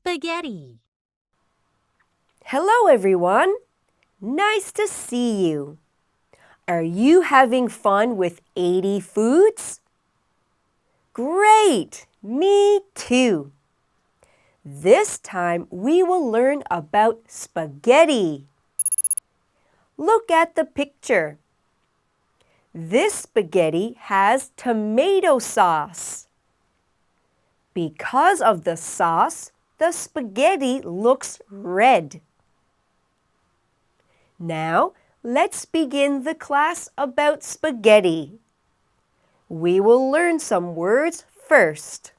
Spaghetti. Hello, everyone. Nice to see you. Are you having fun with 80 foods? Great! Me too. This time we will learn about spaghetti. Look at the picture. This spaghetti has tomato sauce. Because of the sauce, the spaghetti looks red. Now, let's begin the class about spaghetti. We will learn some words first.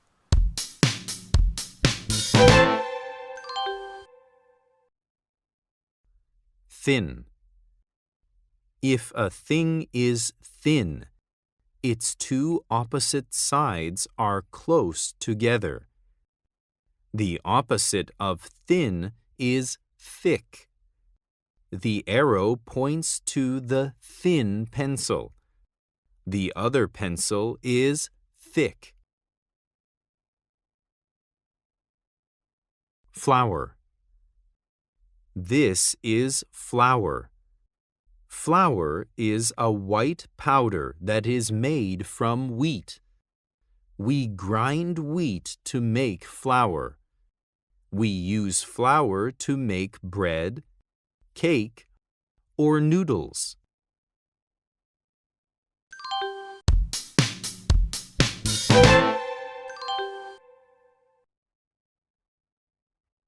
Thin. If a thing is thin, its two opposite sides are close together. The opposite of thin is thick. The arrow points to the thin pencil. The other pencil is thick. Flour. This is flour. Flour is a white powder that is made from wheat. We grind wheat to make flour. We use flour to make bread, cake, or noodles.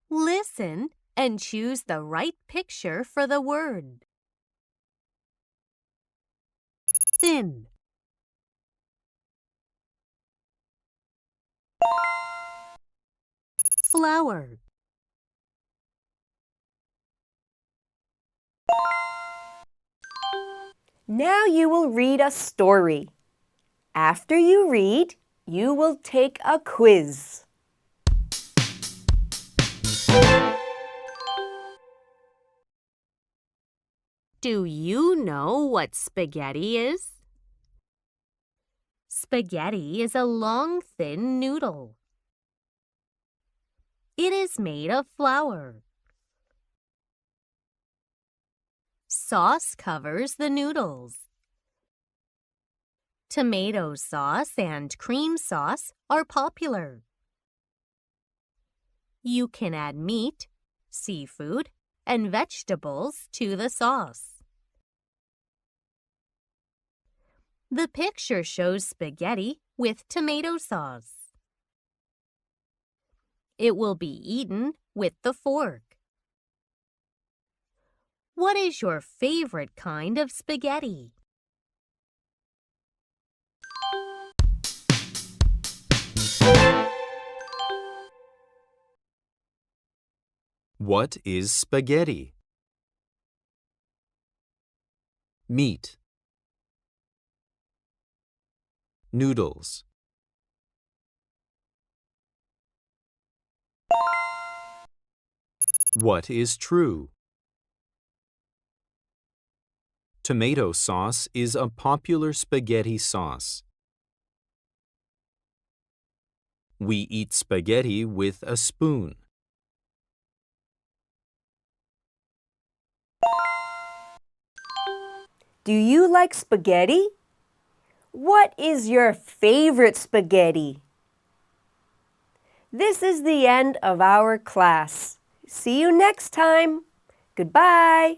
Listen and choose the right picture for the word. Thin. Flour. Now you will read a story. After you read, you will take a quiz. Do you know what spaghetti is? Spaghetti is a long, thin noodle. It is made of flour. Sauce covers the noodles. Tomato sauce and cream sauce are popular. You can add meat, seafood, and vegetables to the sauce. The picture shows spaghetti with tomato sauce. It will be eaten with the fork. What is your favorite kind of spaghetti? What is spaghetti? Meat. Noodles. What is true? Tomato sauce is a popular spaghetti sauce. We eat spaghetti with a spoon. Do you like spaghetti? What is your favorite spaghetti? This is the end of our class. See you next time. Goodbye.